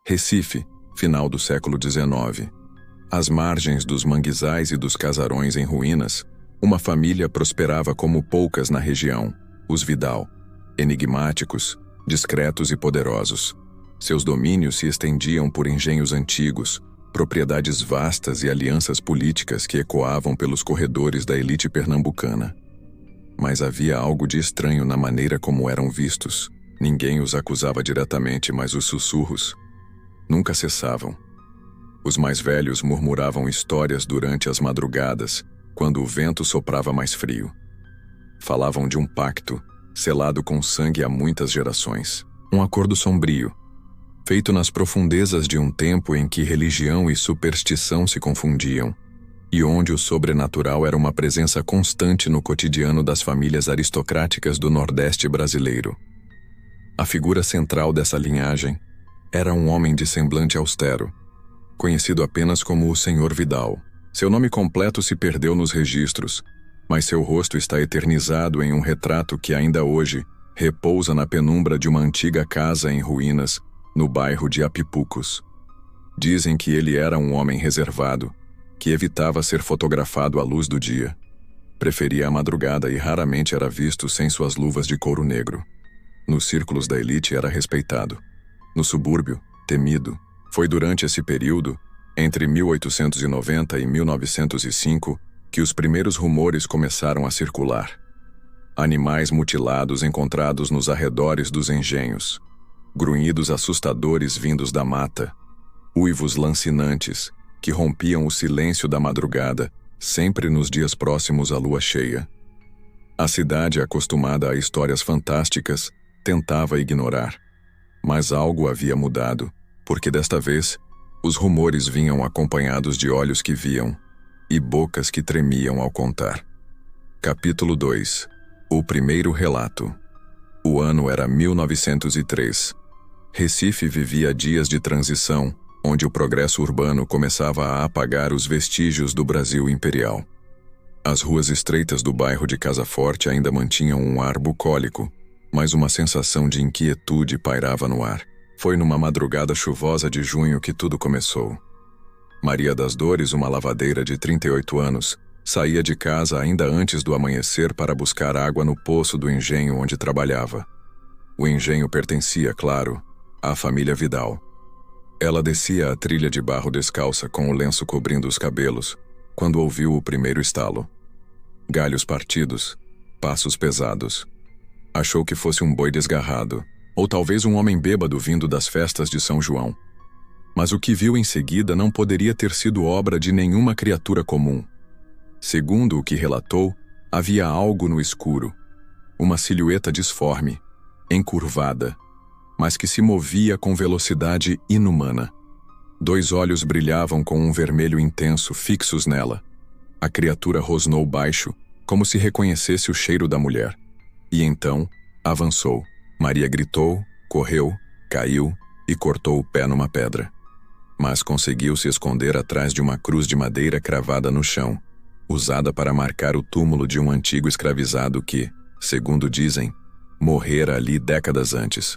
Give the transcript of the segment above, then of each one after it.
Recife, final do século XIX. Às margens dos manguezais e dos casarões em ruínas, uma família prosperava como poucas na região, os Vidal. Enigmáticos, discretos e poderosos. Seus domínios se estendiam por engenhos antigos, propriedades vastas e alianças políticas que ecoavam pelos corredores da elite pernambucana. Mas havia algo de estranho na maneira como eram vistos. Ninguém os acusava diretamente, mas os sussurros nunca cessavam. Os mais velhos murmuravam histórias durante as madrugadas, quando o vento soprava mais frio. Falavam de um pacto, selado com sangue há muitas gerações. Um acordo sombrio, feito nas profundezas de um tempo em que religião e superstição se confundiam, e onde o sobrenatural era uma presença constante no cotidiano das famílias aristocráticas do Nordeste brasileiro. A figura central dessa linhagem era um homem de semblante austero, conhecido apenas como o Senhor Vidal. Seu nome completo se perdeu nos registros, mas seu rosto está eternizado em um retrato que ainda hoje repousa na penumbra de uma antiga casa em ruínas, no bairro de Apipucos. Dizem que ele era um homem reservado, que evitava ser fotografado à luz do dia. Preferia a madrugada e raramente era visto sem suas luvas de couro negro. Nos círculos da elite era respeitado. No subúrbio, temido. Foi durante esse período, entre 1890 e 1905, que os primeiros rumores começaram a circular. Animais mutilados encontrados nos arredores dos engenhos. Grunhidos assustadores vindos da mata. Uivos lancinantes, que rompiam o silêncio da madrugada, sempre nos dias próximos à lua cheia. A cidade, acostumada a histórias fantásticas, tentava ignorar. Mas algo havia mudado, porque desta vez, os rumores vinham acompanhados de olhos que viam e bocas que tremiam ao contar. Capítulo 2. O primeiro relato. O ano era 1903. Recife vivia dias de transição, onde o progresso urbano começava a apagar os vestígios do Brasil imperial. As ruas estreitas do bairro de Casa Forte ainda mantinham um ar bucólico, mas uma sensação de inquietude pairava no ar. Foi numa madrugada chuvosa de junho que tudo começou. Maria das Dores, uma lavadeira de 38 anos, saía de casa ainda antes do amanhecer para buscar água no poço do engenho onde trabalhava. O engenho pertencia, claro, à família Vidal. Ela descia a trilha de barro descalça com o lenço cobrindo os cabelos, quando ouviu o primeiro estalo. Galhos partidos, passos pesados. Achou que fosse um boi desgarrado, ou talvez um homem bêbado vindo das festas de São João. Mas o que viu em seguida não poderia ter sido obra de nenhuma criatura comum. Segundo o que relatou, havia algo no escuro, uma silhueta disforme, encurvada, mas que se movia com velocidade inumana. 2 olhos brilhavam com um vermelho intenso fixos nela. A criatura rosnou baixo, como se reconhecesse o cheiro da mulher. E então, avançou. Maria gritou, correu, caiu e cortou o pé numa pedra. Mas conseguiu se esconder atrás de uma cruz de madeira cravada no chão, usada para marcar o túmulo de um antigo escravizado que, segundo dizem, morrera ali décadas antes.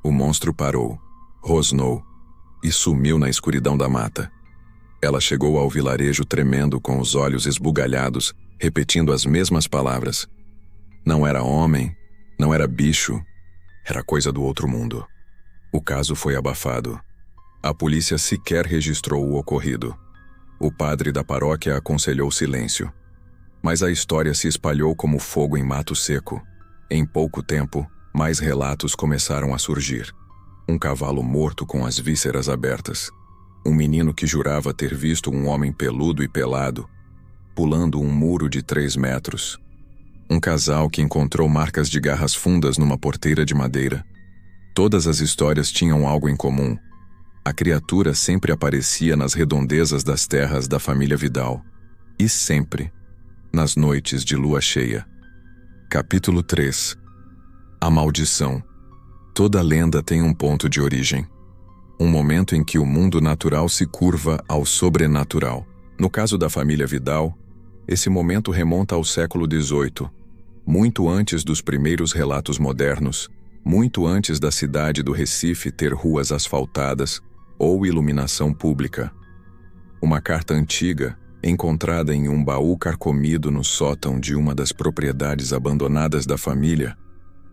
O monstro parou, rosnou e sumiu na escuridão da mata. Ela chegou ao vilarejo tremendo com os olhos esbugalhados, repetindo as mesmas palavras. Não era homem, não era bicho, era coisa do outro mundo. O caso foi abafado. A polícia sequer registrou o ocorrido. O padre da paróquia aconselhou silêncio. Mas a história se espalhou como fogo em mato seco. Em pouco tempo, mais relatos começaram a surgir. Um cavalo morto com as vísceras abertas. Um menino que jurava ter visto um homem peludo e pelado, pulando um muro de 3 metros. Um casal que encontrou marcas de garras fundas numa porteira de madeira. Todas as histórias tinham algo em comum. A criatura sempre aparecia nas redondezas das terras da família Vidal. E sempre, nas noites de lua cheia. Capítulo 3. A maldição. Toda lenda tem um ponto de origem. Um momento em que o mundo natural se curva ao sobrenatural. No caso da família Vidal, esse momento remonta ao século XVIII, muito antes dos primeiros relatos modernos, muito antes da cidade do Recife ter ruas asfaltadas, ou iluminação pública. Uma carta antiga, encontrada em um baú carcomido no sótão de uma das propriedades abandonadas da família,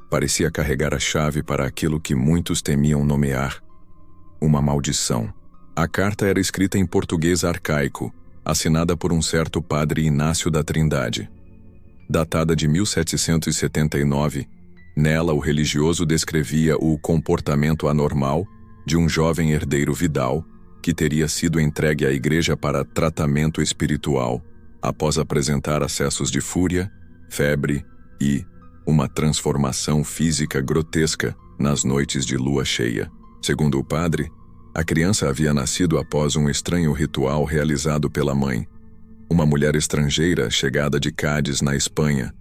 parecia carregar a chave para aquilo que muitos temiam nomear: uma maldição. A carta era escrita em português arcaico, assinada por um certo padre Inácio da Trindade. Datada de 1779, nela o religioso descrevia o comportamento anormal de um jovem herdeiro Vidal, que teria sido entregue à igreja para tratamento espiritual, após apresentar acessos de fúria, febre e uma transformação física grotesca nas noites de lua cheia. Segundo o padre, a criança havia nascido após um estranho ritual realizado pela mãe, uma mulher estrangeira chegada de Cádiz, na Espanha,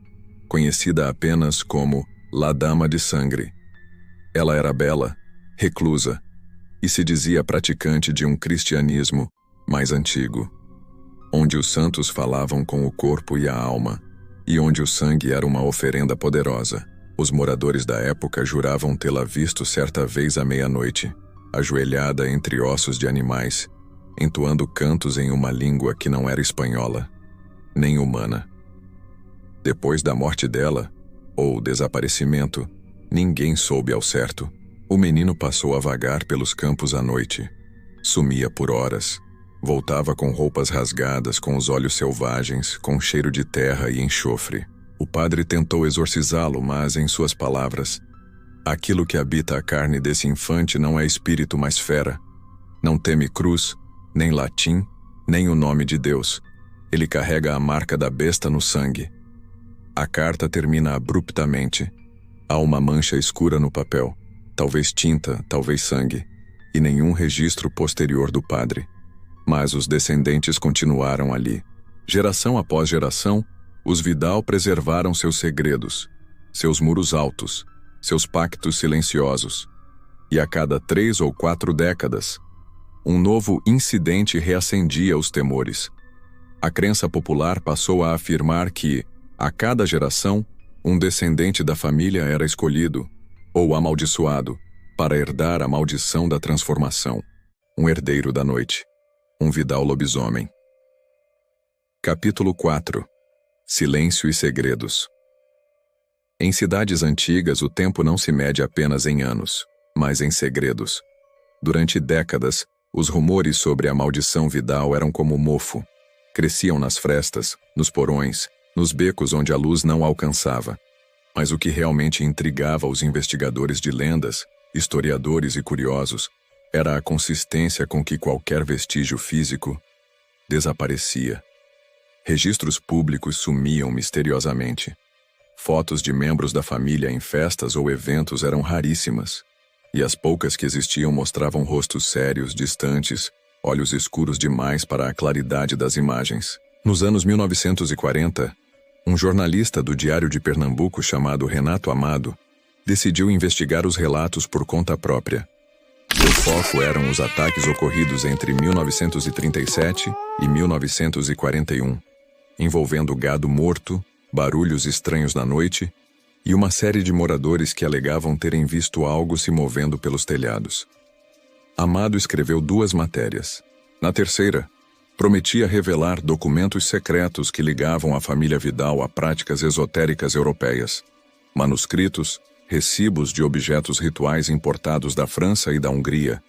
conhecida apenas como La Dama de Sangre. Ela era bela, reclusa, e se dizia praticante de um cristianismo mais antigo, onde os santos falavam com o corpo e a alma, e onde o sangue era uma oferenda poderosa. Os moradores da época juravam tê-la visto certa vez à meia-noite, ajoelhada entre ossos de animais, entoando cantos em uma língua que não era espanhola, nem humana. Depois da morte dela, ou desaparecimento, ninguém soube ao certo. O menino passou a vagar pelos campos à noite. Sumia por horas. Voltava com roupas rasgadas, com os olhos selvagens, com cheiro de terra e enxofre. O padre tentou exorcizá-lo, mas, em suas palavras, aquilo que habita a carne desse infante não é espírito, mas fera. Não teme cruz, nem latim, nem o nome de Deus. Ele carrega a marca da besta no sangue. A carta termina abruptamente. Há uma mancha escura no papel, talvez tinta, talvez sangue, e nenhum registro posterior do padre. Mas os descendentes continuaram ali. Geração após geração, os Vidal preservaram seus segredos, seus muros altos, seus pactos silenciosos. E a cada 3 ou 4 décadas, um novo incidente reacendia os temores. A crença popular passou a afirmar que, a cada geração, um descendente da família era escolhido, ou amaldiçoado, para herdar a maldição da transformação. Um herdeiro da noite. Um Vidal lobisomem. Capítulo 4. Silêncio e segredos. Em cidades antigas, o tempo não se mede apenas em anos, mas em segredos. Durante décadas, os rumores sobre a maldição Vidal eram como mofo. Cresciam nas frestas, nos porões, nos becos onde a luz não alcançava. Mas o que realmente intrigava os investigadores de lendas, historiadores e curiosos, era a consistência com que qualquer vestígio físico desaparecia. Registros públicos sumiam misteriosamente. Fotos de membros da família em festas ou eventos eram raríssimas, e as poucas que existiam mostravam rostos sérios, distantes, olhos escuros demais para a claridade das imagens. Nos anos 1940, um jornalista do Diário de Pernambuco chamado Renato Amado decidiu investigar os relatos por conta própria. Seu foco eram os ataques ocorridos entre 1937 e 1941, envolvendo gado morto, barulhos estranhos na noite e uma série de moradores que alegavam terem visto algo se movendo pelos telhados. Amado escreveu 2 matérias. Na terceira, prometia revelar documentos secretos que ligavam a família Vidal a práticas esotéricas europeias, manuscritos, recibos de objetos rituais importados da França e da Hungria,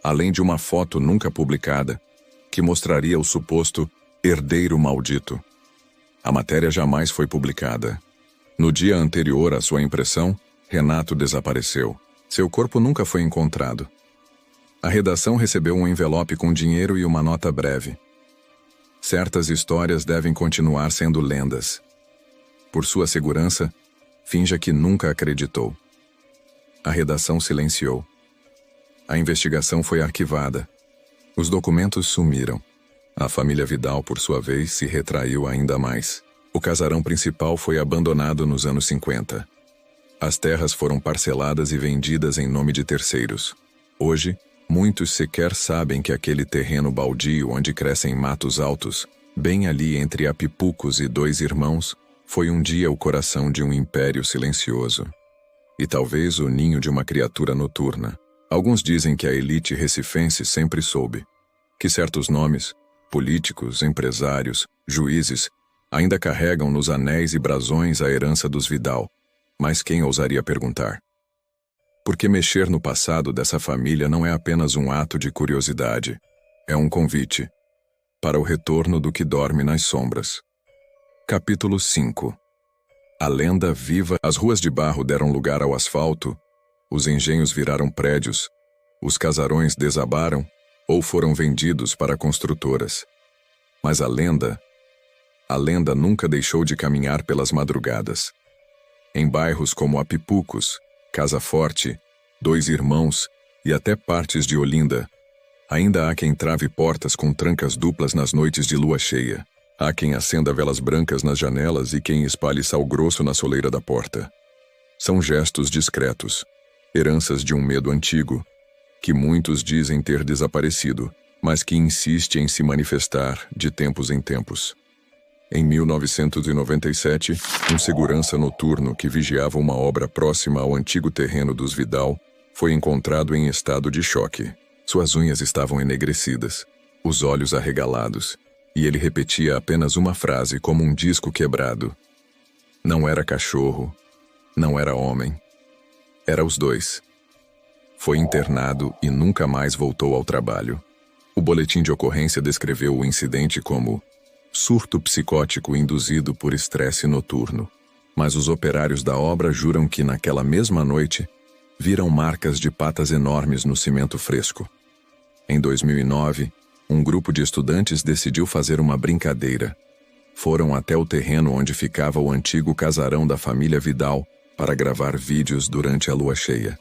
além de uma foto nunca publicada, que mostraria o suposto herdeiro maldito. A matéria jamais foi publicada. No dia anterior à sua impressão, Renato desapareceu. Seu corpo nunca foi encontrado. A redação recebeu um envelope com dinheiro e uma nota breve. Certas histórias devem continuar sendo lendas. Por sua segurança, finja que nunca acreditou. A redação silenciou. A investigação foi arquivada. Os documentos sumiram. A família Vidal, por sua vez, se retraiu ainda mais. O casarão principal foi abandonado nos anos 50. As terras foram parceladas e vendidas em nome de terceiros. Hoje, muitos sequer sabem que aquele terreno baldio onde crescem matos altos, bem ali entre Apipucos e 2 Irmãos, foi um dia o coração de um império silencioso. E talvez o ninho de uma criatura noturna. Alguns dizem que a elite recifense sempre soube que certos nomes, políticos, empresários, juízes, ainda carregam nos anéis e brasões a herança dos Vidal, mas quem ousaria perguntar? Porque mexer no passado dessa família não é apenas um ato de curiosidade, é um convite para o retorno do que dorme nas sombras. Capítulo 5. A lenda viva. As ruas de barro deram lugar ao asfalto, os engenhos viraram prédios, os casarões desabaram ou foram vendidos para construtoras. Mas a lenda nunca deixou de caminhar pelas madrugadas. Em bairros como Apipucos, Casa Forte, Dois Irmãos e até partes de Olinda, ainda há quem trave portas com trancas duplas nas noites de lua cheia. Há quem acenda velas brancas nas janelas e quem espalhe sal grosso na soleira da porta. São gestos discretos, heranças de um medo antigo, que muitos dizem ter desaparecido, mas que insiste em se manifestar de tempos em tempos. Em 1997, um segurança noturno que vigiava uma obra próxima ao antigo terreno dos Vidal foi encontrado em estado de choque. Suas unhas estavam enegrecidas, os olhos arregalados, e ele repetia apenas uma frase como um disco quebrado. Não era cachorro, não era homem. Era os dois. Foi internado e nunca mais voltou ao trabalho. O boletim de ocorrência descreveu o incidente como surto psicótico induzido por estresse noturno. Mas os operários da obra juram que naquela mesma noite viram marcas de patas enormes no cimento fresco. Em 2009, um grupo de estudantes decidiu fazer uma brincadeira. Foram até o terreno onde ficava o antigo casarão da família Vidal para gravar vídeos durante a lua cheia.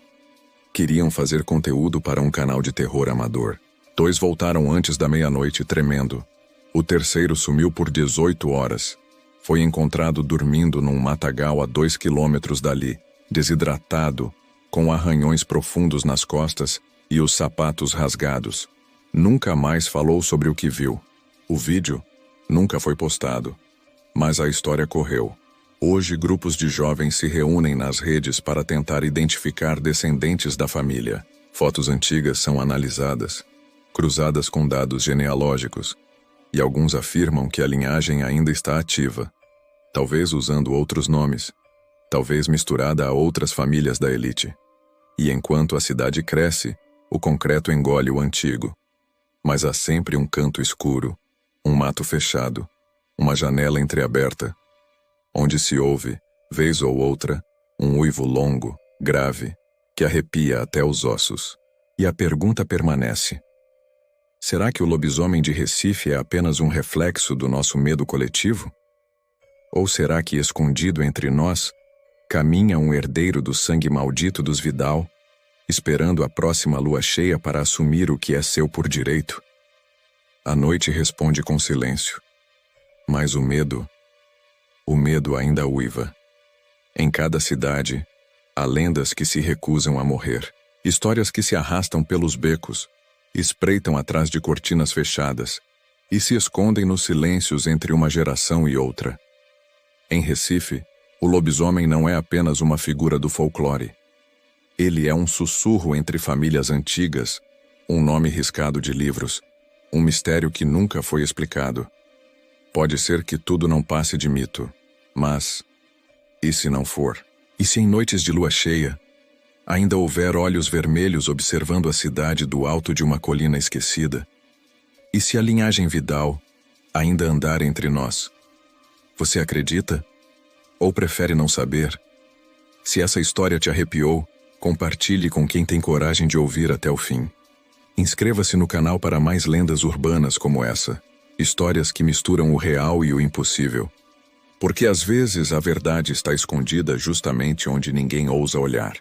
Queriam fazer conteúdo para um canal de terror amador. 2 voltaram antes da meia-noite tremendo. O terceiro sumiu por 18 horas. Foi encontrado dormindo num matagal a 2 quilômetros dali, desidratado, com arranhões profundos nas costas e os sapatos rasgados. Nunca mais falou sobre o que viu. O vídeo nunca foi postado. Mas a história correu. Hoje, grupos de jovens se reúnem nas redes para tentar identificar descendentes da família. Fotos antigas são analisadas, cruzadas com dados genealógicos, e alguns afirmam que a linhagem ainda está ativa, talvez usando outros nomes, talvez misturada a outras famílias da elite. E enquanto a cidade cresce, o concreto engole o antigo. Mas há sempre um canto escuro, um mato fechado, uma janela entreaberta, onde se ouve, vez ou outra, um uivo longo, grave, que arrepia até os ossos. E a pergunta permanece: será que o lobisomem de Recife é apenas um reflexo do nosso medo coletivo? Ou será que, escondido entre nós, caminha um herdeiro do sangue maldito dos Vidal, esperando a próxima lua cheia para assumir o que é seu por direito? A noite responde com silêncio. Mas o medo ainda uiva. Em cada cidade, há lendas que se recusam a morrer, histórias que se arrastam pelos becos, espreitam atrás de cortinas fechadas e se escondem nos silêncios entre uma geração e outra. Em Recife, o lobisomem não é apenas uma figura do folclore. Ele é um sussurro entre famílias antigas, um nome riscado de livros, um mistério que nunca foi explicado. Pode ser que tudo não passe de mito, mas e se não for? E se em noites de lua cheia ainda houver olhos vermelhos observando a cidade do alto de uma colina esquecida? E se a linhagem Vidal ainda andar entre nós? Você acredita? Ou prefere não saber? Se essa história te arrepiou, compartilhe com quem tem coragem de ouvir até o fim. Inscreva-se no canal para mais lendas urbanas como essa, histórias que misturam o real e o impossível. Porque às vezes a verdade está escondida justamente onde ninguém ousa olhar.